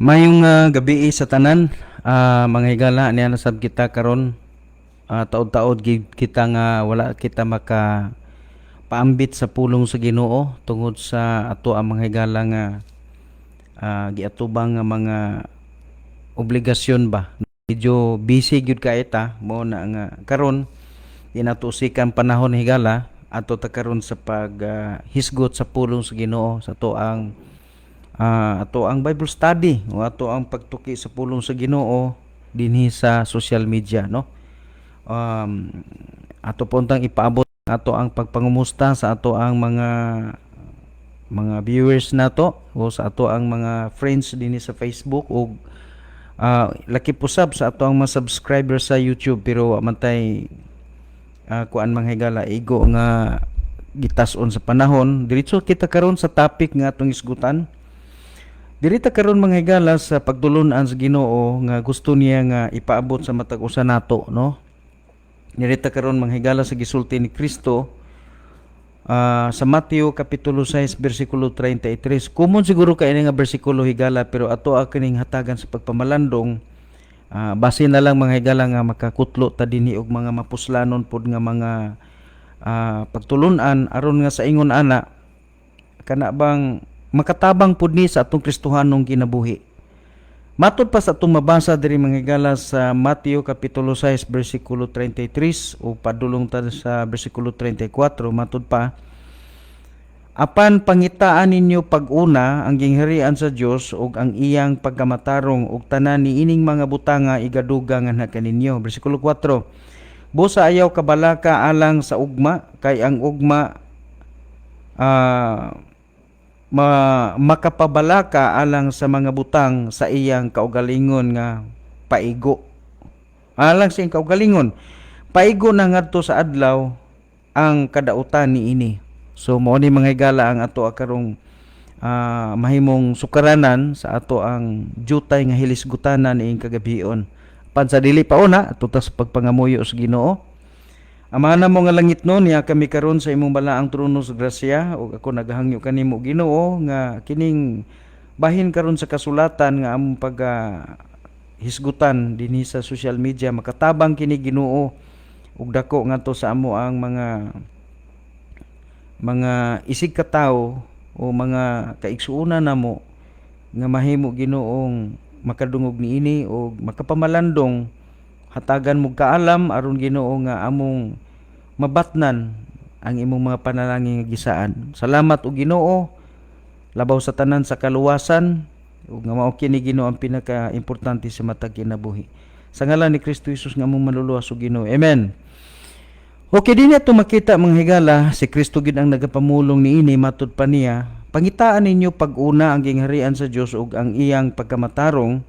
Mayong gabi sa tanan, mga higala niya nasab kita karon, taod-taod kita nga wala kita maka paambit sa pulong sa Ginoo tungod sa ato ang mga higala nga giatubang nga mga obligasyon ba. Medyo busy gyud ka ita mo na nga karon inatusikan panahon higala ato ta karon sa pag hisgot sa pulong sa Ginoo sa ato ang Bible study o ato ang pagtuki sa pulong sa Ginoo dinhi sa social media, no. Ato puntang ipaabot ato ang pagpangumusta sa ato ang mga viewers nato o sa ato ang mga friends dinhi sa Facebook o laki pusab sa ato ang mga subscribers sa YouTube pero wa man tay kuan mga higala igo nga gitas-on sa panahon. Diretso kita karon sa topic nga atong isgutan. Dirita karon mga higala sa pagtulunan sa Ginoo nga gusto niya nga ipaabot sa matag usa nato, no. Dirita karon mga higala sa gisulti ni Kristo sa Mateo kapitulo 6 bersikulo 33. Kumon siguro kay ini nga bersikulo higala pero ato kining hatagan sa pagpamalandong. Base na lang mga higala nga makakutlo ta dinhi og mga mapuslanon pod nga mga pagtulunan aron nga sa ingon ana kana bang makatabang pud ni sa atong Kristohanong kinabuhi. Matud pa sa atong mabasa diri mga higala sa Mateo kapitulo 6 bersikulo 33 o padulong ta sa bersikulo 34, matud pa, apan pangitaan ninyo pag-una ang gingharian sa Dios ug ang iyang pagkamatarong ug tanan niining mga butanga igaduga nga kaninyo. Bersikulo 4, busa ayaw kabalaka alang sa ugma kay ang ugma makapabalaka alang sa mga butang sa iyang kaugalingon nga paigo. Alang sa iyang kaugalingon, paigo na ngadto sa adlaw ang kadautan niini. So mao ni mga higala ang ato karong mahimong sukaranan sa ato ang jutay nga hilisgutanan niing kagabion. Pan sa dili pa una ato tas pagpangamuyo sa Ginoo. Amana mo nga langit no niya kami karon sa imong balaang trono sa grasya ug ako naghangyo kanimo Ginoo nga kining bahin karon sa kasulatan nga among hisgutan dinhi sa social media makatabang kini Ginoo ug dako ngadto sa amo ang mga isig ka tawo o mga kaigsuonan namo nga mahimo Ginoong makadungog niini o makapamalandong hatagan mo kaalam aron Ginoo nga among mabatnan ang imong mga panalangin nga gisaan. Salamat o Ginoo labaw sa tanan sa kaluwasan ug nga mao kini Ginoo ang pinaka-importante sa matag kinabuhi. Sa ngalan ni Kristo Jesus nga among manluluwas o Ginoo. Amen. Okay, din ato makita mga higala si Kristo gid ang nagapamulong niini matud pa niya. Pangitaan ninyo pag-una ang gingharian sa Dios ug ang iyang pagkamatarong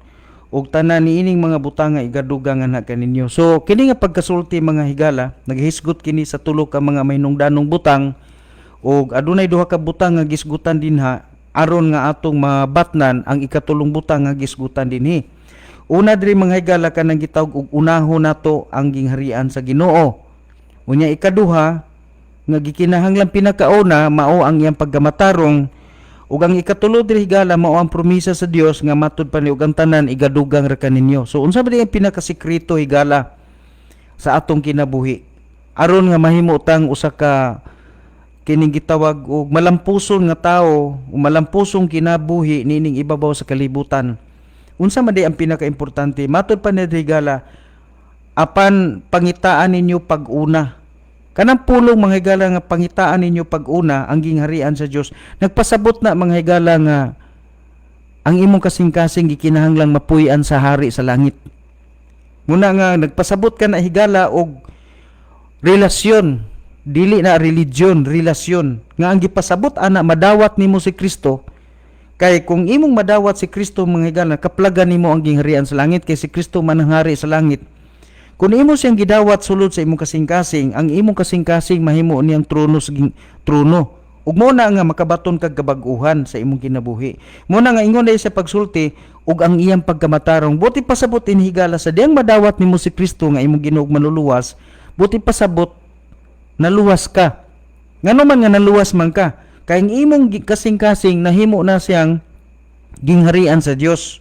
ug tanan niining mga butanga igadugang nga kaninyo. So kini nga pagkasulti mga higala naghisgot kini sa tulo ka mga mahinungdanong butang ug adunay duha ka butang nga gisgutan dinha aron nga atong mabatnan ang ikatulong butang nga gisgutan dinhi. Una diri mga higala kanang gitawag og unahon nato ang gingharian sa Ginoo. Unya ikaduha nga gikinahanglan pinakauna mao ang iyang pagkamatarong ug ang ikatulo diri higala mao ang promesa sa Dios nga matud pa ni ug ang tanan igadugang ra kaninyo. So unsa ba di ang pinakasikreto higala sa atong kinabuhi aron nga mahimo tang usa ka kining gitawag og malampuson nga tawo o malampusong kinabuhi nining ibabaw sa kalibutan. Unsa man di ang pinakaimportante matud pa ni higala apan pangitaan ninyo pag-una. Kanang pulong mga higala nga pangitaan ninyo pag-una ang gingharian sa Dios. Nagpasabot na mga higala nga ang imong kasing-kasing gikinahanglang mapuy-an sa hari sa langit. Muna nga nagpasabot ka na higala og relasyon, dili na religion, relasyon. Nga ang gipasabot ana madawat nimo si Kristo. Kay kung imong madawat si Kristo mga higala kaplagan nimo ang gingharian sa langit kay si Kristo man ang hari sa langit. Kung imo siyang gidawat sulod sa imong kasing-kasing, ang imong kasing-kasing mahimo niyang trono sa trono. Ug mo na nga makabaton kag kabag-uhan sa imong kinabuhi. Mo na nga ingon sa pagsulti ug ang iyang pagkamatarong. Buti pasabot inhigala sa diyang madawat nimo si Kristo nga imong Ginoo manluluwas, buti pasabot naluwas ka. Ngano man nga naluwas man ka, kay ang imong kasing-kasing nahimo na siyang gingharian sa Dios.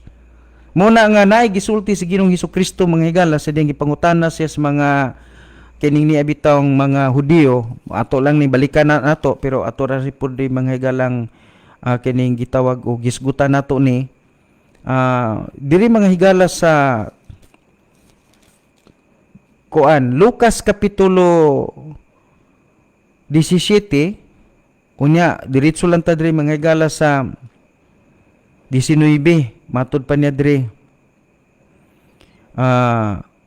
Muna nga naay gisulti si Ginoong Hesukristo mga higala sa diyang gipangutana siya sa mga kining ni abitang mga Hudiyo, ato lang ni balikan na nato pero ato ra pud di mga higalang kining gitawag o gisgutan nato ni diri mga higala sa kuan Lucas kapitulo 17 unya diretso lang ta diri mga higala sa 19 matud pa niya diri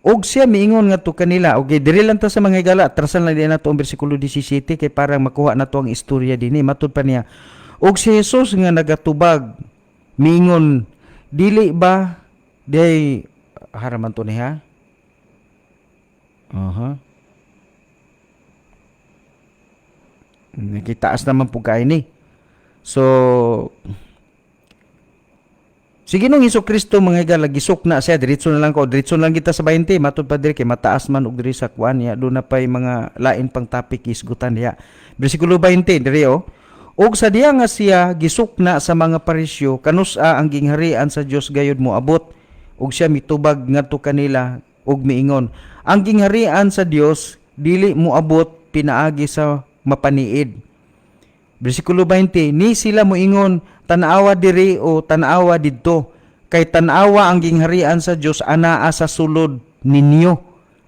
og siya miingon nga to kanila. Okay, diri lang ta sa mga higala, atrasan lang din nato ang bersikulo 17 kay para makuha nato ang istorya dinhi. Matud pa niya, og si Jesus nga nagatubag miingon, dili ba day haraman to niya? Nakitaas naman po kain ni. So si Ginoong Hesukristo mga higala gisok na siya diretso na lang ko diretso lang kita sa 20 matud pa diri kay mataas man og diri sa kuan niya do na pay mga lain pang topic isgutan niya. Bersikulo 20 diri og sa diya nga siya gisok na sa mga parisyo kanus-a ang gingharian sa Dios gayud moabot og siya mitubag ngadto kanila og miingon, ang gingharian sa Dios dili moabot pinaagi sa mapaniid. Bersikulo 20, ni sila moingon, tanawa diri o tanawa didto, kay tanawa ang gingharian sa Dios anaa sa sulod ninyo.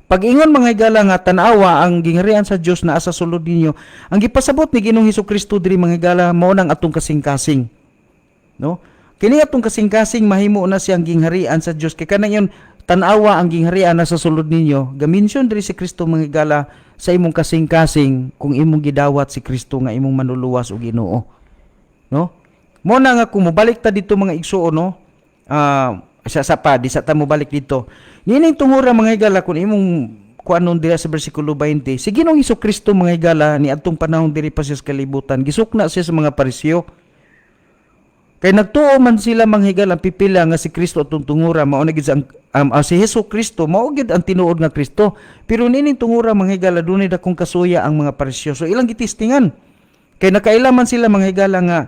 Pag ingon mga higala nga tanawa ang gingharian sa Dios naa sa sulod ninyo, ang gipasabot ni Ginoong Hesukristo diri mga higala mao nang atong kasing-kasing. No? Kini atong kasing-kasing mahimo na siyang gingharian sa Dios kay kanang yon tanawa ang gingharian na sa sulod ninyo. Gaminsyon diri si Kristo mga higala sa imong kasing-kasing kung imong gidawat si Kristo nga imong manluluwas og Ginoo. No? Mo na nga kung mobalik ta dito mga igsuon no. Sa pa di sa ta mobalik dito. Nining tungura mga higala kung imong kuanon dira sa bersikulo 20. Si Ginoong Hesukristo mga higala ni adtong panahon diri pa siya sa kalibutan, gisukna siya sa mga parisyo. Kay nagtuo man sila mga higala pipila nga si Kristo atong tungura mao na gid si Hesukristo mao gid ang tinuod nga Kristo. Pero nining tungura mga higala dunay dakong kasuya ang mga parisyo. So ilang gitistingan. Kay nakailaman sila mga higala nga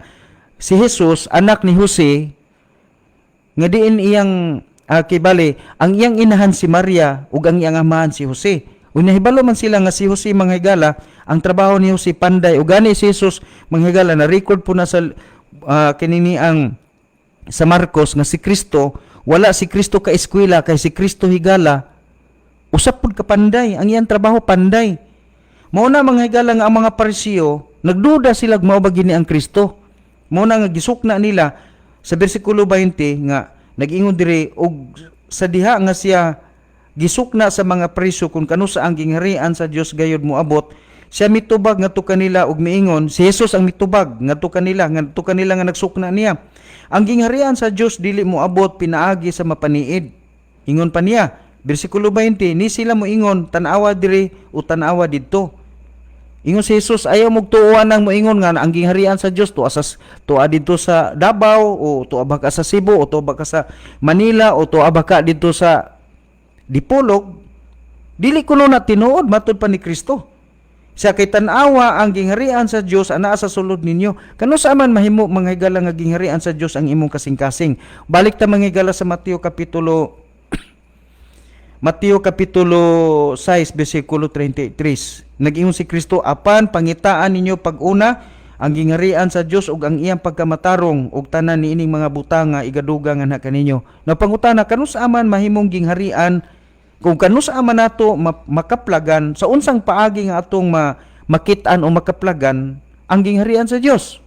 si Jesus anak ni Jose nga diin iyang kibali ang iyang inahan si Maria ug ang iyang amahan si Jose. Unya hibalo man sila nga si Jose mga higala ang trabaho ni Jose panday ug gani si Jesus mga higala na record po na sa kinini ang sa Marcos nga si Kristo wala si Kristo ka eskwela kay si Kristo higala usap pud ka panday ang iyang trabaho panday. Mao na mga higala nga ang mga parisiyo nagduda sila mao ba gini ang Kristo. Mao na nga gisukna nila sa bersikulo 20 nga nag-ingon diri og sa diha nga siya gisukna sa mga parisiyo kung kanusa ang gingharian sa Dios gayud moabot. Siya mitubag ngadto kanila og miingon, si Jesus ang mitubag ngadto kanila nga nagsukna niya. Ang gingharian sa Dios dili moabot pinaagi sa mapaniid. Ingon pa niya, bersikulo 20, ni sila moingon tan-awa diri o tan-awa didto. Ingon si Jesus ayaw mog tuuan nang moingon nga ang gingharian sa Dios tuwa didto sa Davao o tuwa ba ka sa Cebu o tuwa ba ka sa Manila o tuwa ba ka didto sa Dipolog. Dili kuno na tinuod matud pa ni Kristo. Sa kay tan-awa ang gingharian sa Dios anaa sa sulod ninyo. Kanusa man mahimo mga higala nga gingharian sa Dios ang imong kasing-kasing. Balik ta mga higala sa Mateo kapitulo 6 bersikulo 33. Nag-ingon si Kristo, apan pangitaan ninyo pag-una ang gingharian sa Dios ug ang iyang pagkamatarong ug tanan niining mga butanga igaduga nga na kaninyo. Napangutana kanusa man mahimong gingharian kung kanusa man nato makaplagan sa unsang paagi nga atong makit-an o makaplagan ang gingharian sa Dios.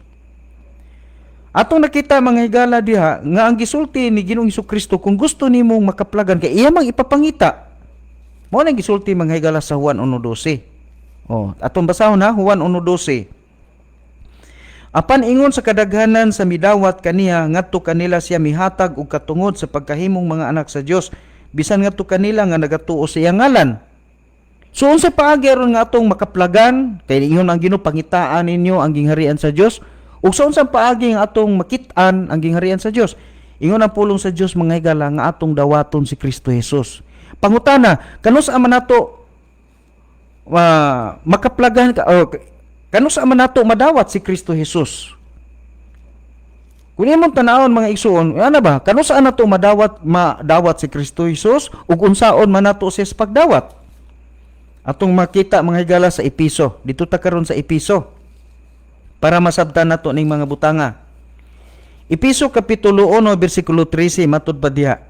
Atong nakita mga higala diha nga ang gisulti ni Ginoong Hesukristo kung gusto nimong makaplagan kay iya mang ipapangita. Mao nang gisulti mga higala sa Juan 1:12. Atong basahon ha Juan 1:12. Apan ingon sa kadaghanan sa midawat kaniya ngadto kanila siya mihatag og katungod sa pagkahimong mga anak sa Dios bisan ngadto kanila nga nagatuo sa iyang ngalan. So unsa paagi aron nga atong makaplagan kay ingon ang Ginoo pangitaan ninyo ang gingharian sa Dios ug sa unsang paagi nga atong makit-an ang gingharian sa Dios. Ingon ang pulong sa Dios mga higala nga atong dawaton si Kristo Jesus. Pangutana, kanusa man nato kanusa man nato madawat si Kristo Jesus? Kung imong tanawon mga igsoon, ano ba? Kano saan nato madawat si Kristo Jesus ug unsaon man nato siya sa pagdawat? Atong makita mga higala sa Episo. Dito ta karon sa Episo para masabtan nato ning mga butanga. Episo kapitulo 1 bersikulo 13 matud pa diha.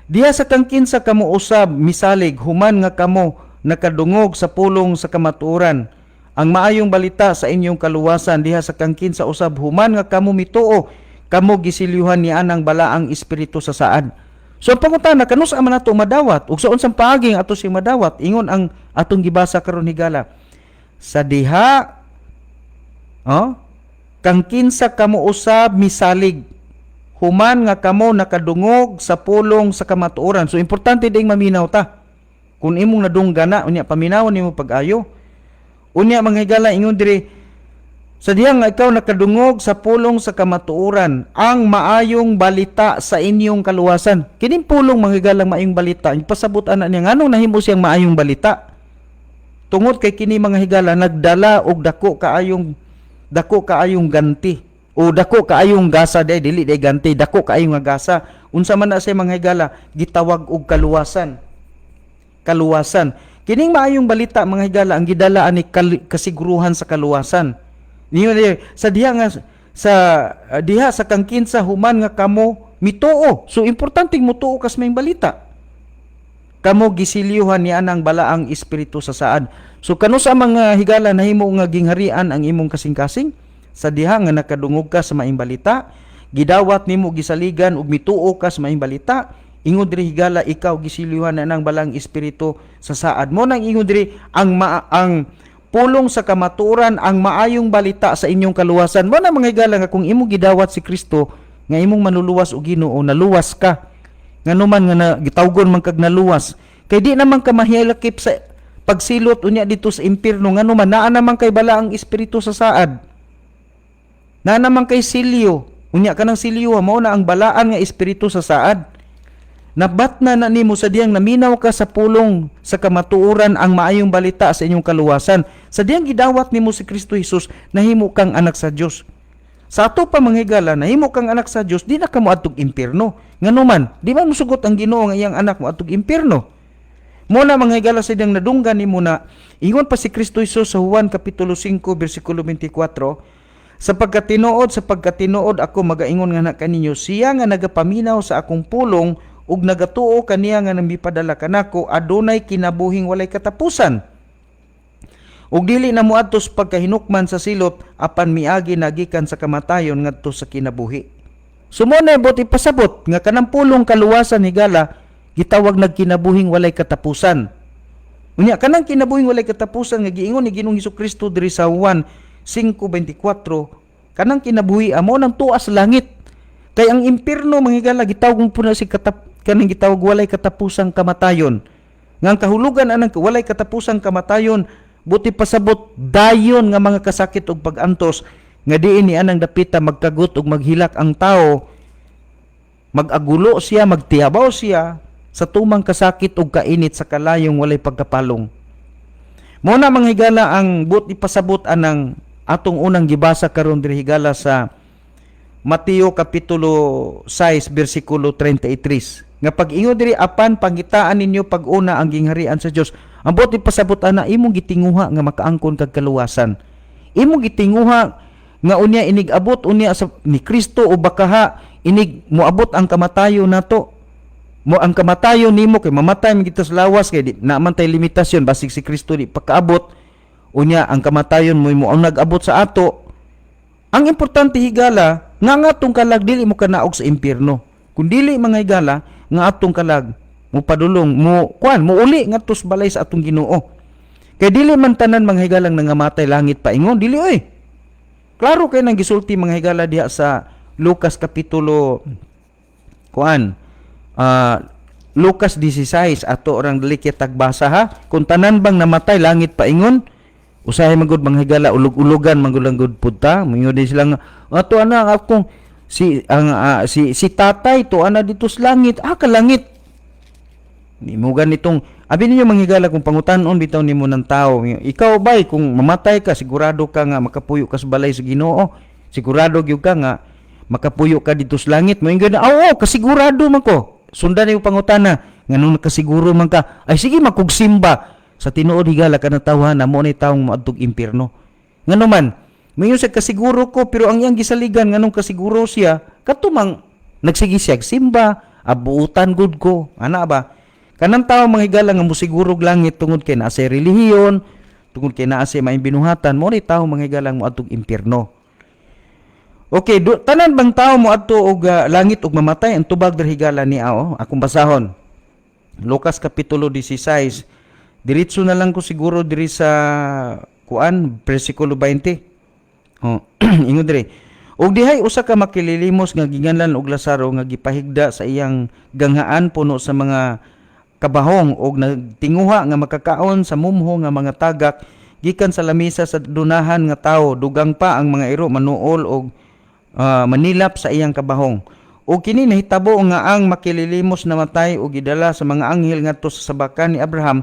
Diha sa kang kinsa kamo usab misalig human nga kamo nakadungog sa pulong sa kamatuoran. Ang maayong balita sa inyong kaluwasan diha sa kang kinsa usab human nga kamo mituo kamo gisilyuhan ni anang balaang espiritu sa saad. So pangutana kanus man nato madawat ug sa unsang paaging ato sing madawat ingon ang atong gibasa karon higala. Sa diha kang kinsa kamo usab misalig human nga kamo nakadungog sa pulong sa kamatuoran. So importante ding maminaw ta. Kung imong nadunggana unya paminawon nimo pag-ayo. Unya mga higala ingon diri sa diha nga ikaw nakadungog sa pulong sa kamatuoran ang maayong balita sa inyong kaluwasan. Kining pulong mga higala maayong balita ipasabot ana niya nganong nahimo siyang maayong balita. Tungod kay kini mga higala nagdala og dako kaayong ganti o dako kaayong gasa dili ganti dako kaayong nga gasa. Unsa man na say mga higala gitawag og kaluwasan. Kining maayong balita mga higala ang gidalaan ni kasiguruhan sa kaluwasan. Niyo sa diha nga diha sa kang kinsa human nga kamo mituo. So importanteng mutuo kas may balita. Kamo gisilyuhan ni anang balaang espiritu sa saad. So kano sa mga higala nahimo nga gingharian ang imong kasing-kasing sa diha nga nakadungog ka sa maayong balita, gidawat nimo gisaligan ug mituo ka sa maayong balita. Ingon diri higala ikaw gisilyuhan na ng balang espiritu sa saad mo nang ingon diri ang pulong sa kamatuoran ang maayong balita sa inyong kaluwasan mo na mga higala nga kung imo gidawat si Kristo nga imong manuluwas og Ginoo naluwas ka nganuman nga gitawgon man kag naluwas kay di naman ka mahilakip sa pagsilot unya dito sa impierno nganuman naa naman kay balaang espiritu sa saad naa naman kay silyo unya kanang silyo mao na ang balaan nga espiritu sa saad. Nabatna na nimo sa diyang naminaw ka sa pulong sa kamatuoran ang maayong balita sa inyong kaluwasan. Sa diyang gidawat nimo si Kristo Jesus, nahimo kang anak sa Dios. Sa ato pa mga higala, nahimo kang anak sa Dios, di na ka moadtog impierno. Nganuman, di ba musugot ang Ginoo nga iyang anak moadtog impierno? Muna mga higala sa diyang nadunggan nimo na ingon pa si Kristo Jesus sa Juan kapitulo 5 bersikulo 24, sa pagkatinuod ako magaingon nga na kaninyo, siya nga nagapaminaw sa akong pulong ug nagatuo kaniya nga namipadala kanako adunay kinabuhing walay katapusan. Ug dili na moadto sa pagkahinukman sa silot apan miagi nagikan sa kamatayon ngadto sa kinabuhi. Sumuna buti pasabot nga kanang pulong kaluwasan higala gitawag nagkinabuhing walay katapusan. Unya kanang kinabuhing walay katapusan nga giingon ni Ginoong Hesukristo diri sa Juan 5:24 kanang kinabuhi amo nang tuwa sa langit. Kay ang impierno mga higala gitawag po na si kanang gitawag walay katapusang kamatayon. Nga ang kahulugan anang walay katapusang kamatayon buti pasabot dayon nga mga kasakit ug pagantos nga diin ni anang dapita magkagut ug maghilak ang tao, magagulo siya, magtiyabaw siya sa tumang kasakit ug kainit sa kalayong walay pagkapalong. Mao na mga higala ang buti pasabot anang atong unang gibasa karon diri higala sa Mateo kapitulo 6 bersikulo 33. Nga pag-ingon diri apan pangitaan ninyo pag-una ang gingharian sa Dios. Ang buti pasabot ana imong gitinguha nga makaangkon kag kaluwasan. Imong gitinguha nga unya inig abot unya sa ni Kristo o bakaha inig moabot ang kamatayon nato. Mo ang kamatayon nimo kay mamatay man kita sa lawas kay di naman tay limitasyon basig si Kristo di pagkaabot unya ang kamatayon mo ang nag-abot sa ato. Ang importante higala nga atong kalag dili mo kanaog sa impierno. Kung dili mga higala nga atong kalag mo padulong mo uli ngadto sa balay sa atong Ginoo. Kay dili man tanan mga higalang nangamatay langit paingon dili oy. Klaro kay nang gisulti mga higala diha sa Lucas kapitulo Lucas 16 ato orang dili kita tagbasa ha. Kung tanan bang namatay langit paingon usahay magud mga higala ulog-ulogan mangulanggod pudta mingon din sila nga ato ana akong si tatay to ana dito sa langit ka langit ni mo ganitong abi ninyo mga higala kung pangutan-on bitaw nimo ng tao ikaw bay kung mamatay ka sigurado ka nga makapuyo ka sa balay sa Ginoo sigurado gyud ka nga makapuyo ka dito sa langit. Moingon na, oo, kasigurado man ko. Sundan niyo pangutana, nganong nakasiguro man ka, ay sige makugsimba. Sa tinuod higala ka na tawhan, mo na taong maadtog impyerno. Ngano man, mayon sa kasiguro ko, pero ang iyang gisaligan, nganong kasiguro siya, katumang nagsigi siya, simba, abuutan good ko, ana ba? Kanang tao mga higala nga musigurog langit tungod kay naa sa relihiyon, tungod kay naa sa maayong binuhatan, mo ni tao mga higala mo adtog impyerno. Okay, tanan bang tao mo adto og langit ug mamatay ang tubag der higala ni akong basahon. Lucas kapitulo 16. Diretso na lang ko siguro diri sa bersikulo 20. Ingon diri. Og dihay usa ka makililimos nga ginganlan og Lazaro nga gipahigda sa iyang ganghaan puno sa mga kabahong og nagtinguha nga makakaon sa mumho nga mga tagak gikan sa lamisa sa dunahan nga tawo, dugang pa ang mga iro manuol og manilap sa iyang kabahong. O kini nahitabo nga ang makililimos namatay og gidala sa mga anghel ngadto sa sabakan ni Abraham.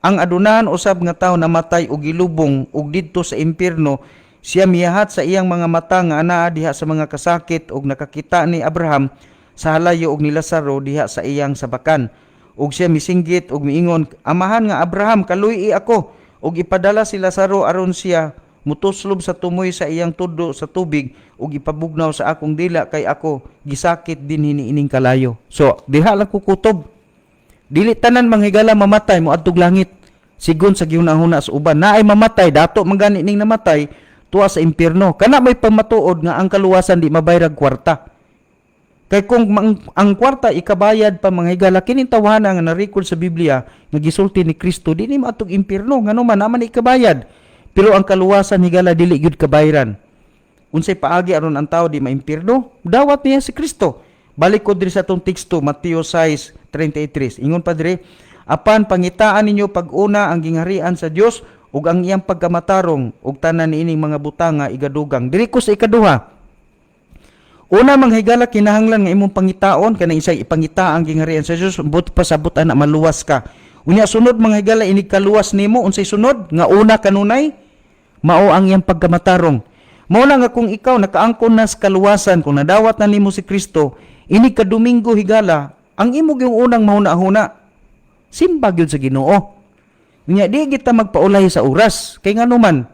Ang adunahan usab nga tawo namatay og gilubong og didto sa impyerno, siya miyahat sa iyang mga mata nga anaa diha sa mga kasakit og nakakita ni Abraham sa halayo og ni Lazaro diha sa iyang sabakan. Og siya misinggit og miingon, amahan nga Abraham, kaluy ako og ipadala si Lazaro aron siya mutuslob sa tumoy sa iyang tudo sa tubig ug ipabugnaw sa akong dila kay ako gisakit din hiniining kalayo. So diha lang kukutob. Dili tanan manghigala mamatay mo adtog langit. Sigon sa gihunahuna sa uban naay mamatay dato mangani ning namatay tuwa sa impyerno. Kana may pamatuod nga ang kaluwasan di mabayrag kwarta. Kay kung ang kwarta ikabayad pa manghigala kining tawhana nga na-record sa Biblia nga gisulti ni Kristo di ni maatog impyerno ngano man naman ikabayad. Pero ang kaluwasan higala dili gyud kabayran. Unsay paagi aron ang tao di maimpyerno? Dawat niya si Kristo. Balik ko diri sa atong teksto Mateo 6:33. Ingon pa diri, apan pangitaan ninyo pag-una ang gingharian sa Dios ug ang iyang pagkamatarong ug tanan niining mga butanga igadugang. Diri ko sa ikaduha. Una manghigala kinahanglan nga imong pangitaon kanang isay ipangita ang gingharian sa Dios but pasabot ana maluwas ka. Unya sunod manghigala inig kaluwas nimo unsay sunod nga una kanunay mao ang iyang pagkamatarong. Mao na nga kung ikaw nakaangkon na sa kaluwasan kung nadawat na nimo si Kristo inig ka Domingo higala ang imo yung unang mahuna-huna simba gyud sa Ginoo. Unya di kita magpaulay sa oras kay ngano man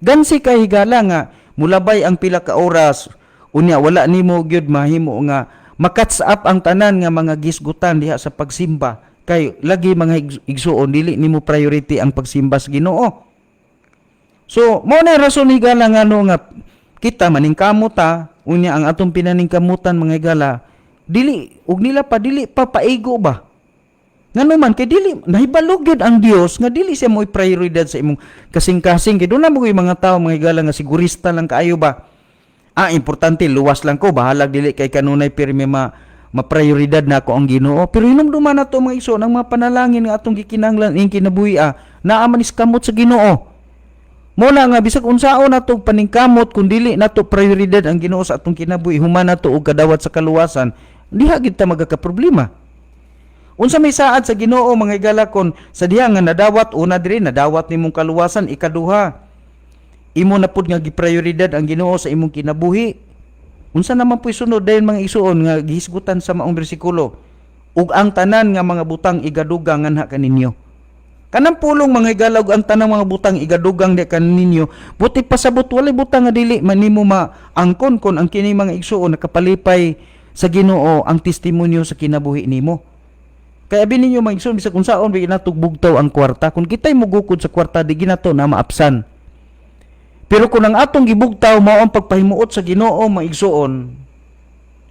gansi ka higala nga mulabay ang pila ka oras unya wala nimo gyud mahimo nga makatch up ang tanan nga mga gisgutan diha sa pagsimba kay lagi mga igsuon dili nimo priority ang pagsimba sa Ginoo. So mao na rason higala nga no nga kita maningkamot unya ang atong pinaningkamutan mga higala dili ug nila pa dili pa paigo ba. Ngano man kay dili nahibalog gyud ang Dios nga dili siya mo'y prioridad sa imong kasing-kasing kay dunay mo mga tawo mga higala nga sigurista lang kaayo ba. Importante luwas lang ko bahalag dili kay kanunay pirmi ma-prioridad na ako ang Ginoo. Pero hinumduman na to mga iso ng mga panalangin nga atong gikinahanglan ing kinabuhi naa man iskamot sa Ginoo. Mo na nga bisag unsaon nato paningkamot kun dili nato prioridad ang Ginoo sa atong kinabuhi human nato og kadawat sa kaluwasan, diha gid ta magaka-problema. Unsa may saad sa Ginoo mga higalakon sa diha nga nadawat una diri nadawat nimong kaluwasan ikaduha. Imo na pud nga giprioridad ang Ginoo sa imong kinabuhi. Unsa naman po'y sunod dayon mga isuon nga gihisgutan sa maong bersikulo ug ang tanan nga mga butang igadugang nganha kaninyo. Kanang pulong mga higala ug ang tanang mga butang igadugang di kaninyo buti pasabot walay butang nga dili manimo maangkon kon ang kini mga igsuon nakapalipay sa Ginoo ang testimonyo sa kinabuhi nimo. Kaya abi ninyo mga igsuon bisag unsaon bi natog bugtaw ang kwarta kun kitay mugukod sa kwarta di ginato na maapsan. Pero kung ang atong gibugtaw mao ang pagpahimuot sa Ginoo maigsuon,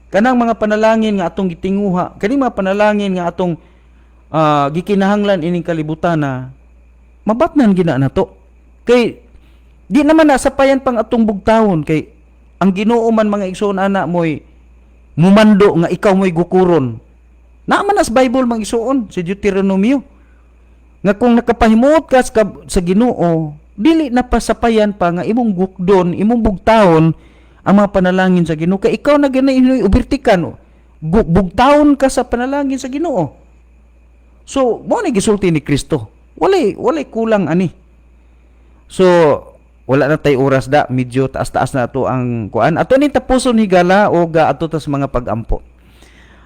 kanang mga panalangin nga atong gitinguha, kaning mga panalangin nga atong gikinahanglan ining kalibutan na mabatnan gina nato. Kay di naman nasapayan pang atong bugtawon kay ang Ginoo man mga igsuon ana moy mumando nga ikaw moy gukuron. Naaman as Bible mga igsuon sa Deuteronomio nga kung nakapahimuot ka sa Ginoo dili na pasapayan pa nga imong gukdon, imong bugtahon ang mga panalangin sa Ginoo kay ikaw na ginainoy ubirtikan bugtahon ka sa panalangin sa Ginoo. So mo ni gisulti ni Kristo. Walay kulang ani. So wala na tay oras da, medyo taas-taas na ato ang kuan. Ato ni tapuson higala o ga ato ta sa mga pag-ampo.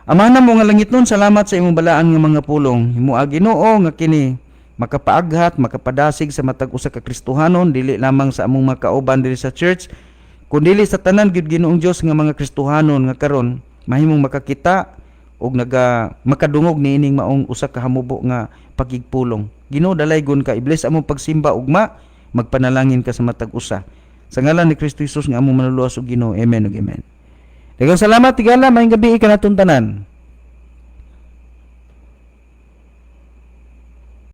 Amana mo nga langit nun, salamat sa imong balaan nga mga pulong. Himuagi Ginoo nga kini makapaaghat, makapadasig sa matag usa ka Kristohanon, dili lamang sa among mga kauban diri sa church, kundi sa tanan gyud Ginoong Dios nga mga Kristohanon nga karon mahimong makakita og makadungog niining maong usa ka hamubo nga pagigpulong. Ginoo dalaygon ka, i-bless among pagsimba ugma, magpanalangin ka sa matag usa. Sa ngalan ni Kristo Jesus nga among manuluwas ug Ginoo. Amen ug amen. Daghang salamat tigala, maayong gabi kanatung tanan.